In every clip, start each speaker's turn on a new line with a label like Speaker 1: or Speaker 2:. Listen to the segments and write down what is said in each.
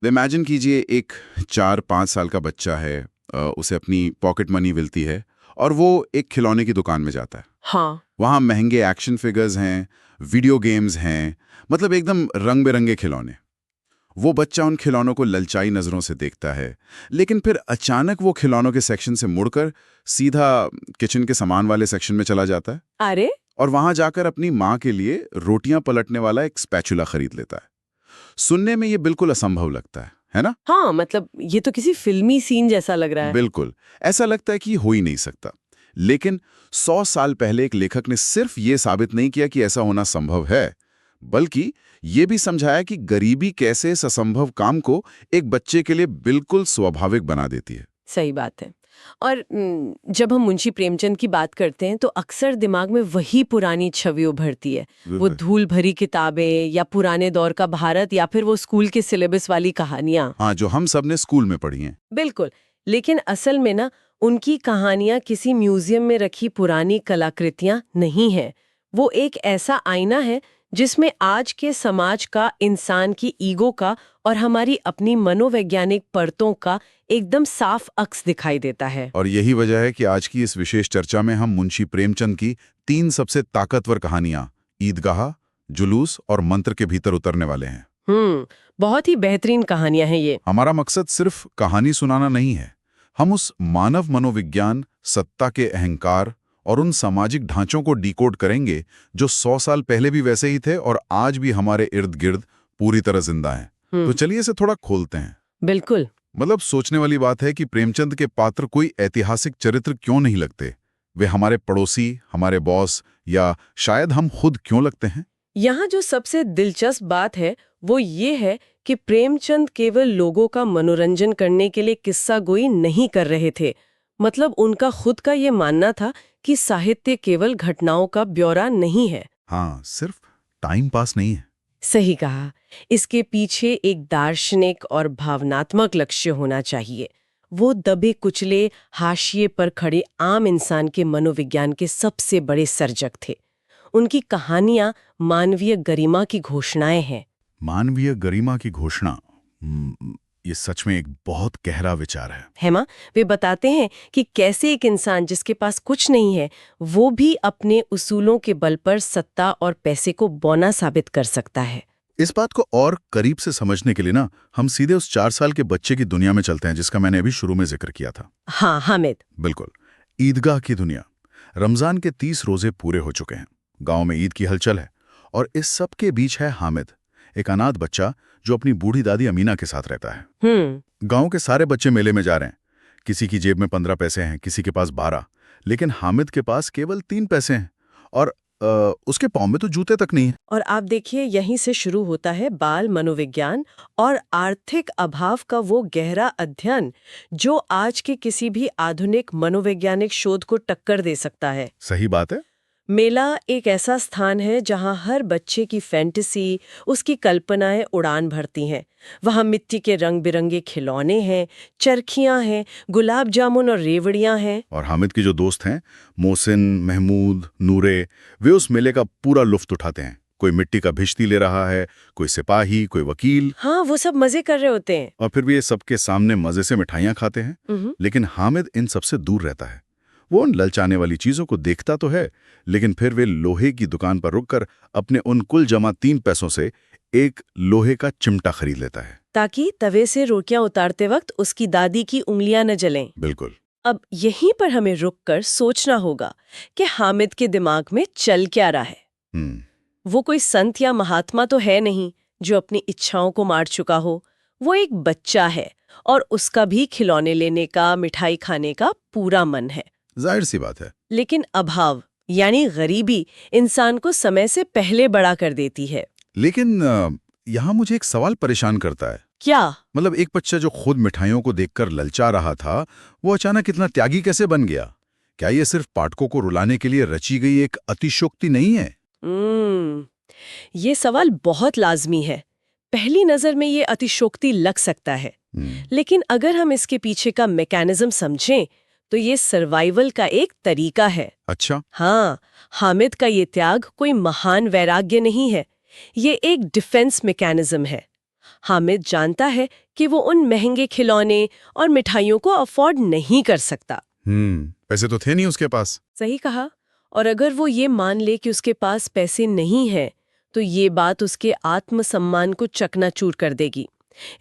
Speaker 1: Imagine कीजिए एक 4-5 साल का बच्चा है, उसे अपनी पॉकेट मनी मिलती है और वो एक खिलौने की दुकान में जाता है।
Speaker 2: हाँ।
Speaker 1: वहाँ महंगे एक्शन फिगर्स हैं, वीडियो गेम्स हैं, मतलब एकदम रंग बिरंगे खिलौने। वो बच्चा उन खिलौनों को ललचाई नज़रों से देखता है, लेकिन फिर अचानक वो खिलौनों के सेक्शन से मुड़कर सीधा किचन के सामान वाले सेक्शन में चला जाता है
Speaker 2: अरे,
Speaker 1: और वहाँ जाकर अपनी माँ के लिए रोटियां पलटने वाला एक स्पैचुला खरीद लेता है। सुनने में ये बिल्कुल असंभव लगता है ना?
Speaker 2: हाँ, मतलब ये तो किसी फिल्मी सीन जैसा लग रहा है।
Speaker 1: बिल्कुल। ऐसा लगता है कि ये हो ही नहीं सकता। लेकिन 100 साल पहले एक लेखक ने सिर्फ ये साबित नहीं किया कि ऐसा होना संभव है, बल्कि ये भी समझाया कि गरीबी कैसे इस असंभव काम को एक बच्चे के लिए बिल्कुल स्वाभाविक बना देती है।
Speaker 2: सही बात है। और जब हम मुंशी प्रेमचंद की बात करते हैं तो अक्सर दिमाग में वही पुरानी छवि उभरती है। वो धूल भरी किताबें या पुराने दौर का भारत या फिर वो स्कूल के सिलेबस वाली कहानियां।
Speaker 1: हाँ, जो हम सब ने स्कूल में पढ़ी हैं।
Speaker 2: बिल्कुल। लेकिन असल में ना, उनकी कहानियां किसी म्यूजियम में रखी पुरानी कलाकृतियां नहीं है। वो एक ऐसा आईना है जिसमें आज के समाज का, इंसान की ईगो का और हमारी अपनी मनोवैज्ञानिक परतों का एकदम साफ अक्स दिखाई देता है।
Speaker 1: और यही वजह है कि आज की इस विशेष चर्चा में हम मुंशी प्रेमचंद की 3 सबसे ताकतवर कहानियां, ईदगाह, जुलूस और मंत्र के भीतर उतरने वाले हैं।
Speaker 2: बहुत ही बेहतरीन कहानियां हैं ये।
Speaker 1: हमारा मकसद सिर्फ कहानी सुनाना नहीं है। हम उस मानव मनोविज्ञान, सत्ता के अहंकार और उन सामाजिक ढांचों को डिकोड करेंगे जो 100 साल पहले भी वैसे ही थे और आज भी हमारे इर्द गिर्द पूरी तरह जिंदा हैं। तो चलिए इसे थोड़ा खोलते हैं।
Speaker 2: बिल्कुल।
Speaker 1: मतलब सोचने वाली बात है कि प्रेमचंद के पात्र कोई ऐतिहासिक चरित्र क्यों नहीं लगते। वे हमारे पड़ोसी, हमारे बॉस या शायद हम खुद क्यों लगते हैं।
Speaker 2: यहाँ जो सबसे दिलचस्प बात है वो ये है कि प्रेमचंद केवल लोगों का मनोरंजन करने के लिए किस्सा गोई नहीं कर रहे थे। मतलब उनका खुद का ये मानना था कि साहित्य केवल घटनाओं का ब्यौरा नहीं है।
Speaker 1: हाँ, सिर्फ टाइम पास नहीं है।
Speaker 2: सही कहा। इसके पीछे एक दार्शनिक और भावनात्मक लक्ष्य होना चाहिए। वो दबे कुचले, हाशिए पर खड़े आम इंसान के मनोविज्ञान के सबसे बड़े सर्जक थे। उनकी कहानियां मानवीय गरिमा की घोषणाएं हैं।
Speaker 1: मानवीय गरिमा की घोषणा, ये सच में एक बहुत गहरा विचार है
Speaker 2: मां? वे बताते हैं कि कैसे एक इंसान जिसके पास कुछ नहीं है, वो भी अपने उसूलों के बल पर सत्ता और पैसे को बौना साबित कर सकता है।
Speaker 1: इस बात को और करीब से समझने के लिए ना, हम सीधे उस 4 साल के बच्चे की दुनिया में चलते हैं जिसका मैंने अभी शुरू में जिक्र किया था।
Speaker 2: हाँ हामिद।
Speaker 1: बिल्कुल, ईदगाह की दुनिया। रमजान के 30 रोजे पूरे हो चुके हैं, गांव में ईद की हलचल है और इस सब के बीच है हामिद, एक अनाथ बच्चा जो अपनी बूढ़ी दादी अमीना के साथ रहता है। गांव के सारे बच्चे मेले में जा रहे हैं। किसी की जेब में 15 पैसे हैं, किसी के पास 12, लेकिन हामिद के पास केवल 3 पैसे हैं और उसके पाँव में तो जूते तक नहीं है।
Speaker 2: और आप देखिए, यहीं से शुरू होता है बाल मनोविज्ञान और आर्थिक अभाव का वो गहरा अध्ययन जो आज के किसी भी आधुनिक मनोवैज्ञानिक शोध को टक्कर दे सकता है।
Speaker 1: सही बात है।
Speaker 2: मेला एक ऐसा स्थान है जहां हर बच्चे की फैंटेसी, उसकी कल्पनाएं उड़ान भरती हैं। वहां मिट्टी के रंग बिरंगे खिलौने हैं, चरखियां हैं, गुलाब जामुन और रेवड़ियां हैं।
Speaker 1: और हामिद के जो दोस्त हैं, मोहसिन, महमूद, नूरे, वे उस मेले का पूरा लुफ्त उठाते हैं। कोई मिट्टी का भिश्ती ले रहा है, कोई सिपाही, कोई वकील।
Speaker 2: हाँ, वो सब मजे कर रहे होते हैं।
Speaker 1: और फिर भी ये सबके सामने मजे से मिठाइयां खाते हैं। लेकिन हामिद इन सबसे दूर रहता है। वो उन ललचाने वाली चीजों को देखता तो है, लेकिन फिर वे लोहे की दुकान पर रुककर अपने उन कुल जमा 3 पैसों से एक लोहे का चिमटा खरीद लेता है,
Speaker 2: ताकि तवे से रोटियां उतारते वक्त उसकी दादी की उंगलियां न जलें।
Speaker 1: बिल्कुल।
Speaker 2: अब यहीं पर हमें रुककर सोचना होगा कि हामिद के दिमाग में चल क्या रहा है। वो कोई संत या महात्मा तो है नहीं जो अपनी इच्छाओं को मार चुका हो। वो एक बच्चा है और उसका भी खिलौने लेने का, मिठाई खाने का पूरा मन है।
Speaker 1: जाहिर सी बात है।
Speaker 2: लेकिन अभाव यानी गरीबी इंसान को समय से पहले बड़ा कर देती है।
Speaker 1: लेकिन यहाँ मुझे एक सवाल परेशान करता है।
Speaker 2: क्या?
Speaker 1: मतलब एक बच्चा जो खुद मिठाइयों को देखकर ललचा रहा था, वो अचानक इतना त्यागी कैसे बन गया? क्या ये सिर्फ पाठकों को रुलाने के लिए रची गई एक अतिशयोक्ति नहीं है?
Speaker 2: ये सवाल बहुत लाजमी है। पहली नजर में ये अतिशयोक्ति लग सकता है, लेकिन अगर हम इसके पीछे का मैकेनिज्म समझें तो ये सर्वाइवल का एक तरीका है।
Speaker 1: अच्छा।
Speaker 2: हाँ, हामिद का ये त्याग कोई महान वैराग्य नहीं है, ये एक डिफेंस मैकेनिज्म है। हामिद जानता है कि वो उन महंगे खिलौने और मिठाइयों को अफोर्ड नहीं कर सकता।
Speaker 1: पैसे तो थे नहीं उसके पास।
Speaker 2: सही कहा। और अगर वो ये मान ले कि उसके पास पैसे नहीं हैं, तो ये बात उसके आत्मसम्मान को चकनाचूर कर देगी।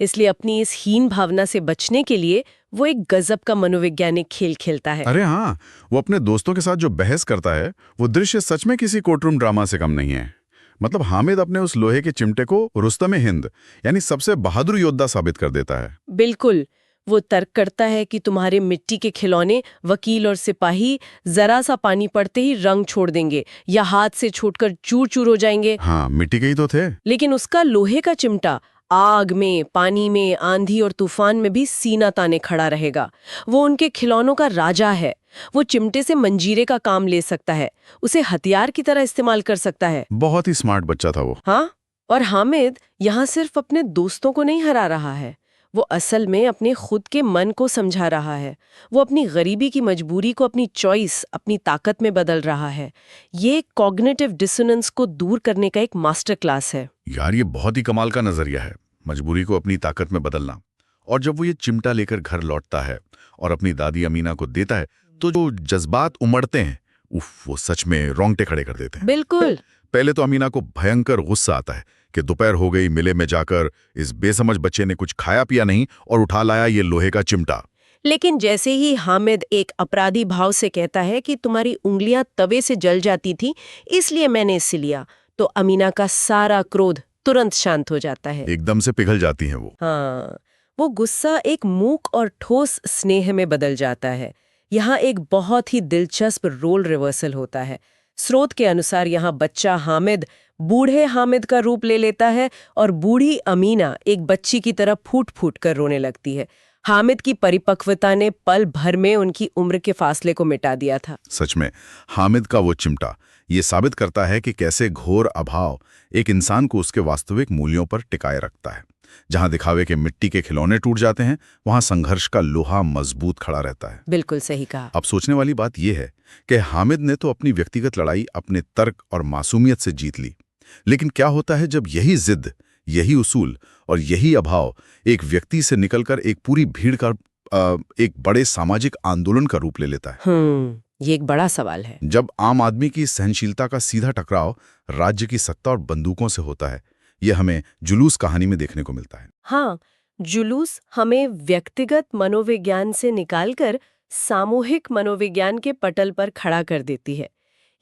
Speaker 2: इसलिए अपनी इस हीन भावना से बचने के लिए वो एक गजब का मनोवैज्ञानिक खेल खेलता है।
Speaker 1: अरे हाँ, वो अपने दोस्तों के साथ जो बहस करता है, वो दृश्य सच में किसी कोर्टरूम ड्रामा से कम नहीं है। मतलब हामिद अपने उस लोहे के चिमटे को रुस्तमे हिंद यानी सबसे बहादुर योद्धा साबित कर देता है।
Speaker 2: बिल्कुल। वो तर्क करता है कि तुम्हारे मिट्टी के खिलौने वकील और सिपाही जरा सा पानी पड़ते ही रंग छोड़ देंगे या हाथ से छूटकर चूर चूर हो जाएंगे।
Speaker 1: हाँ, मिट्टी के ही तो थे।
Speaker 2: लेकिन उसका लोहे का चिमटा आग में, पानी में, आंधी और तूफान में भी सीना ताने खड़ा रहेगा। वो उनके खिलौनों का राजा है। वो चिमटे से मंजीरे का काम ले सकता है, उसे हथियार की तरह इस्तेमाल कर सकता है।
Speaker 1: बहुत ही स्मार्ट बच्चा था वो।
Speaker 2: हाँ, और हामिद यहाँ सिर्फ अपने दोस्तों को नहीं हरा रहा है, वो असल में अपने खुद के मन को समझा रहा है। वो अपनी गरीबी की मजबूरी को अपनी चॉइस, अपनी ताकत में बदल रहा है। ये कॉग्निटिव डिसोनेंस को दूर करने का एक मास्टर क्लास है।
Speaker 1: यार, ये बहुत ही कमाल का नजरिया है, मजबूरी को अपनी ताकत में बदलना। और जब वो ये चिमटा लेकर घर लौटता है और अपनी दादी अमीना को देता है, तो जो जज्बात उमड़ते हैं, उफ, वो सच में रोंगटे खड़े कर देते हैं।
Speaker 2: बिल्कुल।
Speaker 1: पहले तो अमीना को भयंकर गुस्सा आता है कि दोपहर हो गई, मिले में जाकर इस बेसमझ बच्चे ने कुछ खाया पिया नहीं और उठा लाया ये लोहे का चिमटा।
Speaker 2: लेकिन जैसे ही हामिद एक अपराधी भाव से कहता है कि तुम्हारी उंगलियां तवे से जल जाती थी, इसलिए मैंने इसे लिया, तो अमीना का सारा क्रोध तुरंत शांत हो जाता है।
Speaker 1: एकदम से पिघल जाती हैं वो।
Speaker 2: हाँ, वो गुस्सा एक मूक और ठोस स्नेह में बदल जाता है। यहाँ एक बहुत ही दिलचस्प रोल रिवर्सल होता है। स्रोत के अनुसार यहाँ बच्चा हामिद बूढ़े हामिद का रूप ले लेता है और बूढ़ी अमीना एक बच्ची की तरह फूट फूट कर रोने लगती है। हामिद की परिपक्वता ने पल भर में उनकी उम्र के फासले को मिटा दिया था।
Speaker 1: सच में, हामिद का वो चिमटा ये साबित करता है कि कैसे घोर अभाव एक इंसान को उसके वास्तविक मूल्यों पर टिकाए रखता है। जहां दिखावे के मिट्टी के खिलौने टूट जाते हैं, वहां संघर्ष का लोहा मजबूत खड़ा रहता है।
Speaker 2: बिल्कुल सही कहा।
Speaker 1: अब सोचने वाली बात यह है कि हामिद ने तो अपनी व्यक्तिगत लड़ाई अपने तर्क और मासूमियत से जीत ली, लेकिन क्या होता है जब यही जिद, यही उसूल और यही अभाव एक व्यक्ति से निकलकर एक पूरी भीड़ का एक बड़े सामाजिक आंदोलन का रूप ले लेता है?
Speaker 2: ये एक बड़ा सवाल है।
Speaker 1: जब आम आदमी की सहनशीलता का सीधा टकराव राज्य की सत्ता और बंदूकों से होता है, यह हमें जुलूस कहानी में देखने को मिलता है।
Speaker 2: हाँ, जुलूस हमें व्यक्तिगत मनोविज्ञान से निकालकर सामूहिक मनोविज्ञान के पटल पर खड़ा कर देती है।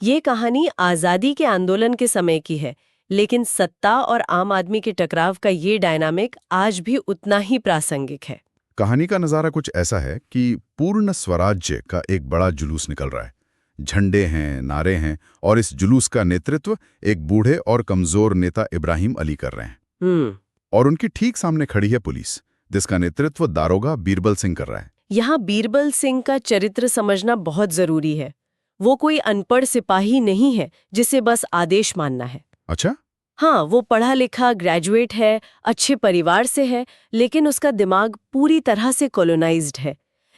Speaker 2: ये कहानी आज़ादी के आंदोलन के समय की है, लेकिन सत्ता और आम आदमी के टकराव का ये डायनामिक आज भी उतना ही प्रासंगिक है।
Speaker 1: कहानी का नज़ारा कुछ ऐसा है कि पूर्ण स्वराज्य का एक बड़ा जुलूस निकल रहा है। झंडे हैं, नारे हैं, और इस जुलूस का नेतृत्व एक बूढ़े और कमजोर नेता इब्राहिम अली कर रहे हैं। और उनकी ठीक सामने खड़ी है पुलिस, जिसका नेतृत्व दारोगा बीरबल सिंह कर रहा है।
Speaker 2: यहाँ बीरबल सिंह का चरित्र समझना बहुत जरूरी है। वो कोई अनपढ़ सिपाही नहीं है जिसे बस आदेश मानना है।
Speaker 1: अच्छा?
Speaker 2: हाँ, वो पढ़ा लिखा ग्रेजुएट है, अच्छे परिवार से है, लेकिन उसका दिमाग पूरी तरह से कॉलोनाइज्ड है।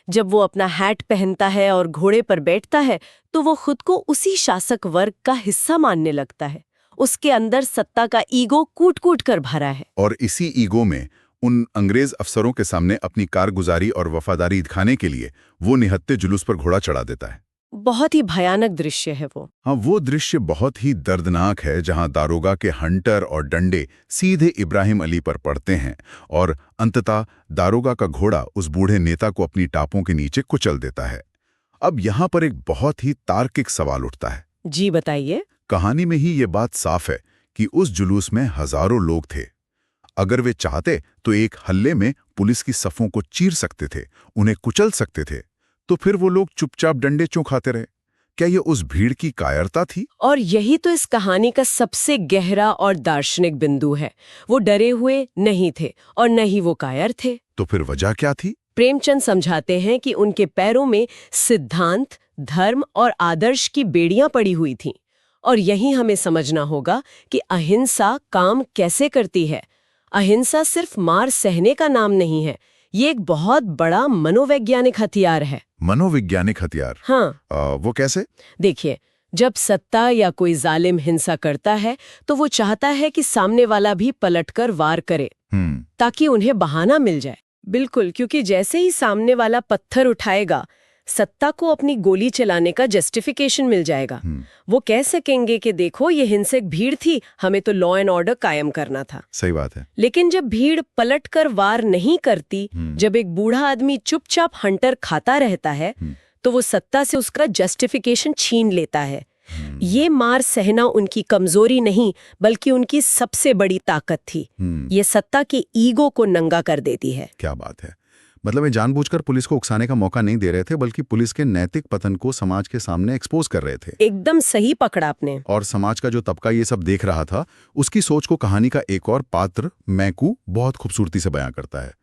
Speaker 2: जब वो अपना हैट पहनता है और घोड़े पर बैठता है, तो वो खुद को उसी शासक वर्ग का हिस्सा मानने लगता है। उसके अंदर सत्ता का ईगो कूट-कूट कर भरा है।
Speaker 1: और इसी ईगो में उन अंग्रेज अफसरों के सामने अपनी कारगुजारी और वफादारी दिखाने के लिए वो निहत्थे जुलूस पर घोड़ा चढ़ा देता है।
Speaker 2: बहुत ही भयानक दृश्य है वो।
Speaker 1: हाँ, वो दृश्य बहुत ही दर्दनाक है, जहां दारोगा के हंटर और डंडे सीधे इब्राहिम अली पर पड़ते हैं और अंततः दारोगा का घोड़ा उस बूढ़े नेता को अपनी टापों के नीचे कुचल देता है। अब यहाँ पर एक बहुत ही तार्किक सवाल उठता है।
Speaker 2: जी बताइए।
Speaker 1: कहानी में ही ये बात साफ है कि उस जुलूस में हजारों लोग थे। अगर वे चाहते तो एक हल्ले में पुलिस की सफों को चीर सकते थे, उन्हें कुचल सकते थे, तो फिर वो लोग चुपचाप डंडे क्यों खाते रहे? क्या ये उस भीड़ की कायरता थी?
Speaker 2: और यही तो इस कहानी का सबसे गहरा और दार्शनिक बिंदु है। वो डरे हुए नहीं थे और न ही वो कायर थे।
Speaker 1: तो फिर वजह क्या थी?
Speaker 2: प्रेमचंद समझाते हैं कि उनके पैरों में सिद्धांत, धर्म और आदर्श की बेड़ियां पड़ी हुई थीं। और यही हमें समझना होगा कि अहिंसा काम कैसे करती है। अहिंसा सिर्फ मार सहने का नाम नहीं है, ये एक बहुत बड़ा मनोवैज्ञानिक हथियार है।
Speaker 1: मनोवैज्ञानिक हथियार?
Speaker 2: हाँ।
Speaker 1: वो कैसे?
Speaker 2: देखिए, जब सत्ता या कोई जालिम हिंसा करता है तो वो चाहता है कि सामने वाला भी पलटकर वार करे। ताकि उन्हें बहाना मिल जाए। बिल्कुल, क्योंकि जैसे ही सामने वाला पत्थर उठाएगा, सत्ता को अपनी गोली चलाने का जस्टिफिकेशन मिल जाएगा। वो कह सकेंगे कि देखो ये हिंसक भीड़ थी, हमें तो लॉ एंड ऑर्डर कायम करना था।
Speaker 1: सही बात है।
Speaker 2: लेकिन जब भीड़ पलटकर वार नहीं करती, जब एक बूढ़ा आदमी चुपचाप हंटर खाता रहता है, तो वो सत्ता से उसका जस्टिफिकेशन छीन लेता है। ये मार सहना उनकी कमजोरी नहीं, बल्कि उनकी सबसे बड़ी ताकत थी। ये सत्ता के ईगो को नंगा कर देती है।
Speaker 1: क्या बात है। मतलब ये जानबूझकर पुलिस को उकसाने का मौका नहीं दे रहे थे, बल्कि पुलिस के नैतिक पतन को समाज के सामने एक्सपोज कर रहे थे।
Speaker 2: एकदम सही पकड़ा आपने।
Speaker 1: और समाज का जो तबका ये सब देख रहा था, उसकी सोच को कहानी का एक और पात्र मैकू बहुत खूबसूरती से बयां करता है।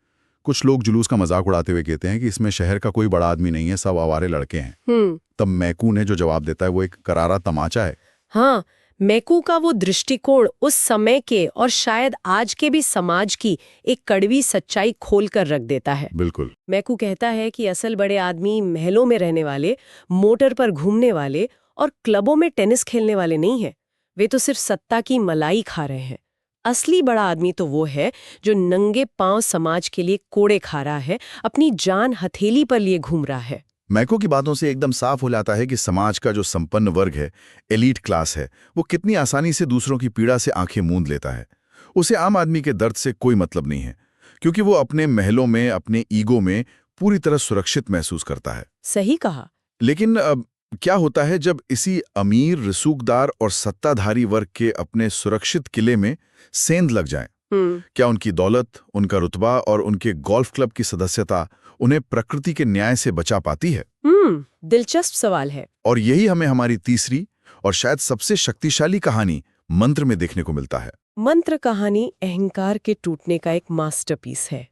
Speaker 1: कुछ लोग जुलूस का मजाक उड़ाते हुए कहते हैं कि इसमें शहर का कोई बड़ा आदमी नहीं है, सब आवारे लड़के हैं। तब मैकू ने जो जवाब देता है वो एक करारा तमाचा है।
Speaker 2: हाँ, मैकू का वो दृष्टिकोण उस समय के और शायद आज के भी समाज की एक कड़वी सच्चाई खोल कर रख देता है।
Speaker 1: बिल्कुल।
Speaker 2: मैकू कहता है कि असल बड़े आदमी महलों में रहने वाले, मोटर पर घूमने वाले और क्लबों में टेनिस खेलने वाले नहीं हैं। वे तो सिर्फ सत्ता की मलाई खा रहे हैं। असली बड़ा आदमी तो वो है जो नंगे पांव समाज के लिए कोड़े खा रहा है, अपनी जान हथेली पर लिए घूम रहा है।
Speaker 1: मैको की बातों से एकदम साफ हो जाता है कि समाज का जो संपन्न वर्ग है, एलीट क्लास है, वो कितनी आसानी से दूसरों की पीड़ा से आंखें मूंद लेता है। उसे आम आदमी के दर्द से कोई मतलब नहीं है, क्योंकि वो अपने महलों में, अपने ईगो में पूरी तरह सुरक्षित महसूस करता है।
Speaker 2: सही कहा।
Speaker 1: लेकिन क्या होता है जब इसी अमीर, रसूखदार और सत्ताधारी वर्ग के अपने सुरक्षित किले में सेंध लग जाए? क्या उनकी दौलत, उनका रुतबा और उनके गोल्फ क्लब की सदस्यता उन्हें प्रकृति के न्याय से बचा पाती है?
Speaker 2: दिलचस्प सवाल है।
Speaker 1: और यही हमें हमारी तीसरी और शायद सबसे शक्तिशाली कहानी मंत्र में देखने को मिलता है।
Speaker 2: मंत्र कहानी अहंकार के टूटने का एक मास्टरपीस है।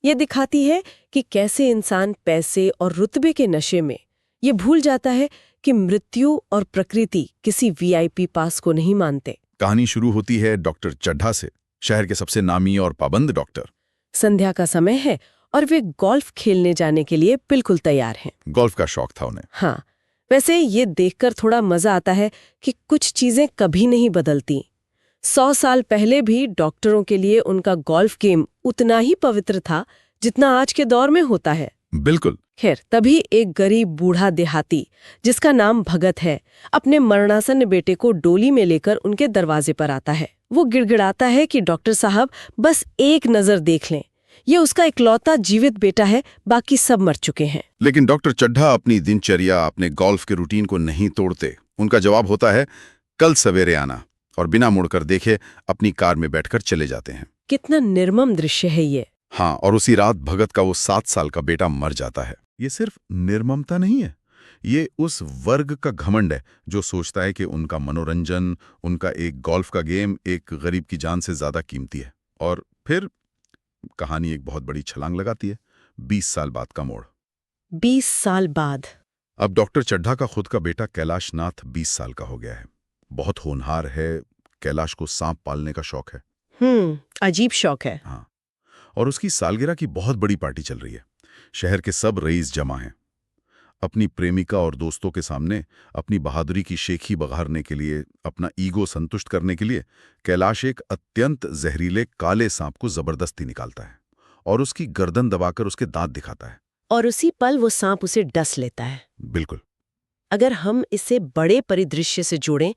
Speaker 2: ये दिखाती है कि कैसे इंसान पैसे और रुतबे के नशे में ये भूल जाता है कि मृत्यु और प्रकृति किसी वीआईपी पास को नहीं मानते।
Speaker 1: कहानी शुरू होती है डॉक्टर चड्ढा से, शहर के सबसे नामी और पाबंद डॉक्टर।
Speaker 2: संध्या का समय है और वे गोल्फ खेलने जाने के लिए बिल्कुल तैयार हैं।
Speaker 1: गोल्फ का शौक था उन्हें।
Speaker 2: हाँ, वैसे ये देखकर थोड़ा मजा आता है कि कुछ चीजें कभी नहीं बदलती। 100 साल पहले भी डॉक्टरों के लिए उनका गोल्फ गेम उतना ही पवित्र था जितना आज के दौर में होता है।
Speaker 1: बिल्कुल।
Speaker 2: खैर, तभी एक गरीब बूढ़ा देहाती जिसका नाम भगत है, अपने मरणासन्न बेटे को डोली में लेकर उनके दरवाजे पर आता है। वो गिड़गिड़ाता है कि डॉक्टर साहब, बस एक नजर देख लें, ये उसका इकलौता जीवित बेटा है, बाकी सब मर चुके हैं।
Speaker 1: लेकिन डॉक्टर चड्ढा अपनी दिनचर्या, अपने गोल्फ के रूटीन को नहीं तोड़ते। उनका जवाब होता है, कल सवेरे आना, और बिना मुड़कर देखे अपनी कार में बैठकर चले जाते हैं।
Speaker 2: कितना निर्मम दृश्य है ये।
Speaker 1: हाँ, और उसी रात भगत का वो 7 साल का बेटा मर जाता है। ये सिर्फ निर्ममता नहीं है, ये उस वर्ग का घमंड है जो सोचता है कि उनका मनोरंजन, उनका एक गोल्फ का गेम एक गरीब की जान से ज्यादा कीमती है। और फिर कहानी एक बहुत बड़ी छलांग लगाती है। 20 साल बाद का मोड़।
Speaker 2: 20 साल बाद।
Speaker 1: अब डॉक्टर चड्ढा का खुद का बेटा कैलाश नाथ 20 साल का हो गया है। बहुत होनहार है। कैलाश को सांप पालने का शौक है।
Speaker 2: अजीब शौक है।
Speaker 1: हाँ, और उसकी सालगिरह की बहुत बड़ी पार्टी चल रही है। शहर के सब रईस जमा हैं। अपनी प्रेमिका और दोस्तों के सामने अपनी बहादुरी की शेखी बघारने के लिए, अपना ईगो संतुष्ट करने के लिए, कैलाश एक अत्यंत जहरीले काले सांप को जबरदस्ती निकालता है और उसकी गर्दन दबाकर उसके दांत दिखाता है।
Speaker 2: और उसी पल वो सांप उसे डस लेता है।
Speaker 1: बिल्कुल।
Speaker 2: अगर हम इसे बड़े परिदृश्य से जोड़ें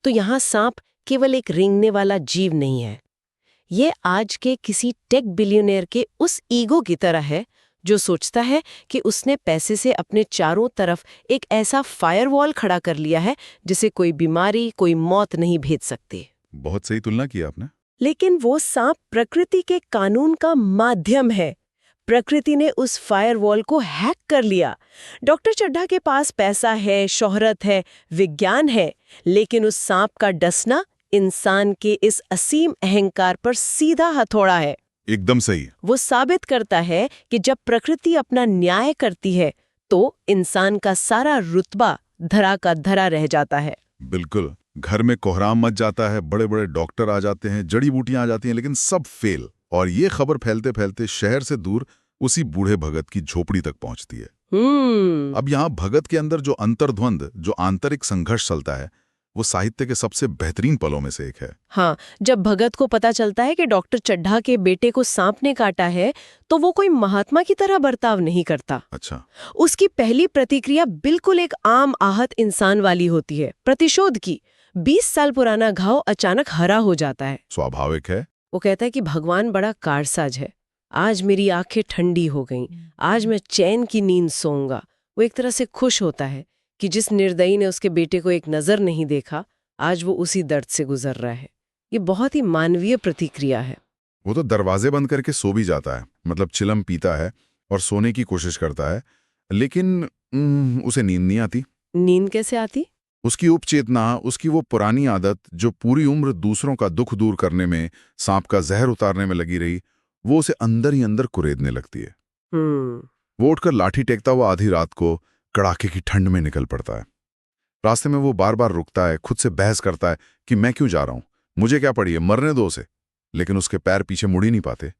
Speaker 2: तो यहाँ सांप केवल एक रेंगने वाला जीव नहीं है। ये आज के किसी टेक बिलियनियर के उस ईगो की तरह है जो सोचता है कि उसने पैसे से अपने चारों तरफ एक ऐसा फायरवॉल खड़ा कर लिया है जिसे कोई बीमारी, कोई मौत नहीं भेद सकती।
Speaker 1: बहुत सही तुलना की आपने।
Speaker 2: लेकिन वो सांप प्रकृति के कानून का माध्यम है। प्रकृति ने उस फायरवॉल को हैक कर लिया। डॉक्टर चड्ढा के पास पैसा है, शोहरत है, विज्ञान है, लेकिन उस सांप का डसना इंसान के इस असीम अहंकार पर सीधा हथौड़ा है।
Speaker 1: एकदम सही।
Speaker 2: वो साबित करता है कि जब प्रकृति अपना न्याय करती है तो इंसान का सारा रुतबा धरा का धरा रह जाता है।
Speaker 1: बिल्कुल। घर में कोहराम मच जाता है, बड़े बड़े डॉक्टर आ जाते हैं, जड़ी बूटियां आ जाती हैं, लेकिन सब फेल। और ये खबर फैलते फैलते शहर से दूर उसी बूढ़े भगत की झोपड़ी तक पहुंचती है। अब यहाँ भगत के अंदर जो अंतर्द्वंद, जो आंतरिक संघर्ष चलता है, वो साहित्य के सबसे बेहतरीन पलों में से एक है।
Speaker 2: हाँ, जब भगत को पता चलता है कि डॉक्टर चड्ढा के बेटे को सांप ने काटा है, तो वो कोई महात्मा की तरह बर्ताव नहीं करता।
Speaker 1: अच्छा।
Speaker 2: उसकी पहली प्रतिक्रिया बिल्कुल एक आम आहत इंसान वाली होती है, प्रतिशोध की। 20 साल पुराना घाव अचानक हरा हो जाता है।
Speaker 1: स्वाभाविक है।
Speaker 2: वो कहता है कि भगवान बड़ा कारसाज है, आज मेरी आंखें ठंडी हो गईं, आज मैं चैन की नींद सोऊंगा। वो एक तरह से खुश होता है कि जिस निर्दयी ने उसके बेटे को एक नजर नहीं देखा, आज वो उसी दर्द से गुजर रहा है। ये बहुत ही मानवीय प्रतिक्रिया है।
Speaker 1: वो तो दरवाजे बंद करके सो भी जाता है, मतलब चिलम पीता है और सोने की कोशिश करता है, लेकिन उसे नींद नहीं आती।
Speaker 2: नींद कैसे आती?
Speaker 1: उसकी उपचेतना, उसकी वो पुरानी आदत जो पूरी उम्र दूसरों का दुख दूर करने में, सांप का जहर उतारने में लगी रही, वो उसे अंदर ही अंदर कुरेदने लगती है। वो उठकर लाठी टेकता हुआ आधी रात को कड़ाके की ठंड में निकल पड़ता है। रास्ते में वो बार बार रुकता है, खुद से बहस करता है कि मैं क्यों जा रहा हूं, मुझे क्या पड़ी है, मरने दो उसे। लेकिन उसके पैर पीछे मुड़ ही नहीं पाते,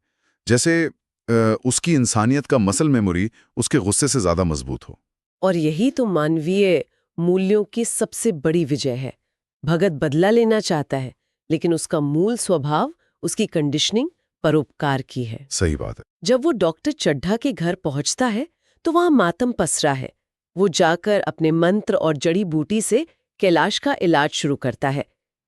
Speaker 1: जैसे उसकी इंसानियत का मसल मेमोरी उसके गुस्से से ज्यादा मजबूत हो।
Speaker 2: और यही तो मानवीय मूल्यों की सबसे बड़ी विजय है। भगत बदला लेना चाहता है, लेकिन उसका मूल स्वभाव, उसकी कंडीशनिंग परोपकार की है।
Speaker 1: सही बात है।
Speaker 2: जब वो डॉक्टर चड्ढा के घर पहुंचता है तो वहां मातम पसरा है। वो जाकर अपने मंत्र और जड़ी बूटी से कैलाश का इलाज शुरू करता है।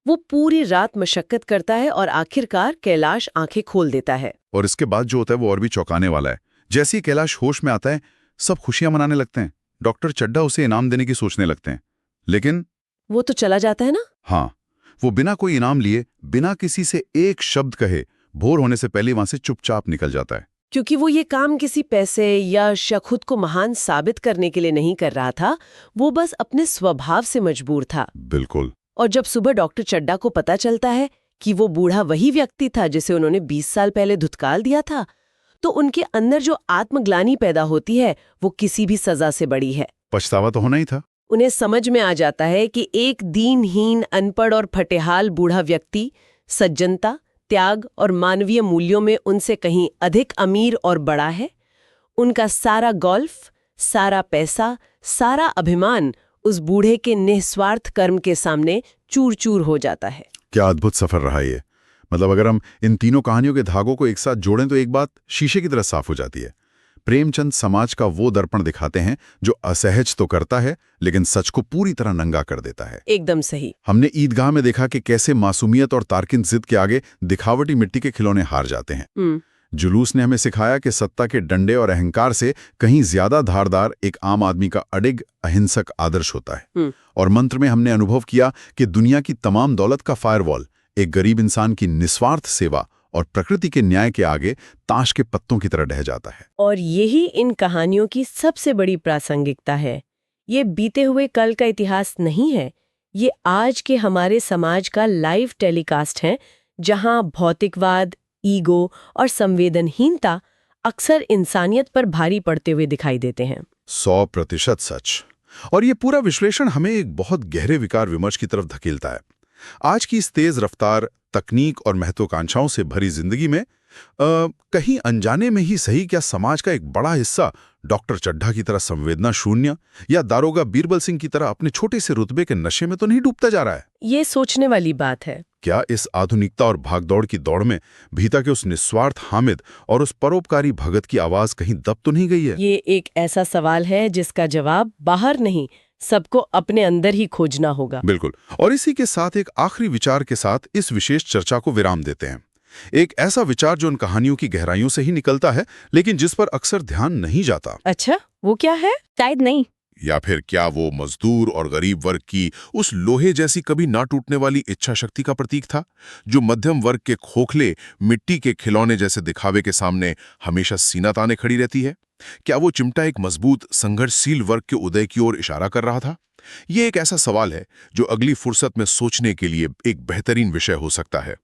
Speaker 2: वो पूरी रात मशक्कत करता है और आखिरकार कैलाश आंखें खोल देता है।
Speaker 1: और इसके बाद जो होता है वो और भी चौंकाने वाला है। जैसे ही कैलाश होश में आता है, सब खुशियां मनाने लगते हैं। डॉक्टर चड्ढा उसे इनाम देने की सोचने लगते हैं, लेकिन
Speaker 2: वो तो चला जाता है ना।
Speaker 1: हाँ, वो बिना कोई इनाम लिए, बिना किसी से एक शब्द कहे, भोर होने से पहले वहां से चुपचाप निकल जाता है।
Speaker 2: क्योंकि वो ये काम किसी पैसे या खुद को महान साबित करने के लिए नहीं कर रहा था, वो बस अपने स्वभाव से मजबूर था।
Speaker 1: बिल्कुल।
Speaker 2: और जब सुबह डॉक्टर चड्ढा को पता चलता है कि वो बूढ़ा वही व्यक्ति था जिसे उन्होंने 20 साल पहले धुतकाल दिया था, तो उनके अंदर जो आत्मग्लानि पैदा होती है वो किसी भी सजा से बड़ी है।
Speaker 1: पछतावा तो होना ही था।
Speaker 2: उन्हें समझ में आ जाता है कि एक दीनहीन, अनपढ़ और फटेहाल बूढ़ा व्यक्ति सज्जनता, त्याग और मानवीय मूल्यों में उनसे कहीं अधिक अमीर और बड़ा है। उनका सारा गोल्फ, सारा पैसा, सारा अभिमान उस बूढ़े के निस्वार्थ कर्म के सामने चूर चूर हो जाता है।
Speaker 1: क्या अद्भुत सफर रहा ये। मतलब अगर हम इन तीनों कहानियों के धागों को एक साथ जोड़ें तो एक बात शीशे की तरह साफ हो जाती है। प्रेमचंद समाज का वो दर्पण दिखाते हैं जो असहज तो करता है, लेकिन सच को पूरी तरह नंगा कर देता है।
Speaker 2: एकदम सही।
Speaker 1: हमने ईदगाह में देखा कि कैसे मासूमियत और तार्किक जिद के आगे दिखावटी मिट्टी के खिलौने हार जाते हैं। जुलूस ने हमें सिखाया कि सत्ता के डंडे और अहंकार से कहीं ज्यादा धारदार एक आम आदमी का अडिग अहिंसक आदर्श होता है। और मंत्र में हमने अनुभव किया कि दुनिया की तमाम दौलत का फायरवॉल एक गरीब इंसान की निस्वार्थ सेवा और प्रकृति के न्याय के आगे ताश के पत्तों की तरह ढह जाता है।
Speaker 2: और यही इन कहानियों की सबसे बड़ी प्रासंगिकता है। ये बीते हुए कल का इतिहास नहीं है, ये आज के हमारे समाज का लाइव टेलीकास्ट है, जहां भौतिकवाद, ईगो और संवेदनहीनता अक्सर इंसानियत पर भारी पड़ते हुए दिखाई देते हैं।
Speaker 1: 100% सच। और ये पूरा विश्लेषण हमें एक बहुत गहरे विकार विमर्श की तरफ धकेलता है। आज की इस तेज रफ्तार, तकनीक और महत्वाकांक्षाओं से भरी जिंदगी में कहीं अनजाने में ही सही, क्या समाज का एक बड़ा हिस्सा डॉक्टर चड्ढा की तरह संवेदना शून्य या दारोगा बीरबल सिंह की तरह अपने छोटे से रुतबे के नशे में तो नहीं डूबता जा रहा है?
Speaker 2: ये सोचने वाली बात है।
Speaker 1: क्या इस आधुनिकता और भागदौड़ की दौड़ में भीतर के उस निस्वार्थ हामिद और उस परोपकारी भगत की आवाज कहीं दब तो नहीं गई है?
Speaker 2: ये एक ऐसा सवाल है जिसका जवाब बाहर नहीं, सबको अपने अंदर ही खोजना होगा।
Speaker 1: बिल्कुल। और इसी के साथ एक आखिरी विचार के साथ इस विशेष चर्चा को विराम देते हैं। एक ऐसा विचार जो उन कहानियों की गहराइयों से ही निकलता है, लेकिन जिस पर अक्सर ध्यान नहीं जाता।
Speaker 2: अच्छा, वो क्या है? शायद नहीं।
Speaker 1: या फिर क्या वो मजदूर और गरीब वर्ग की उस लोहे जैसी कभी ना टूटने वाली इच्छा शक्ति का प्रतीक था, जो मध्यम वर्ग के खोखले मिट्टी के खिलौने जैसे दिखावे के सामने हमेशा सीना ताने खड़ी रहती है? क्या वो चिमटा एक मजबूत संघर्षशील वर्ग के उदय की ओर इशारा कर रहा था? ये एक ऐसा सवाल है जो अगली फुर्सत में सोचने के लिए एक बेहतरीन विषय हो सकता है।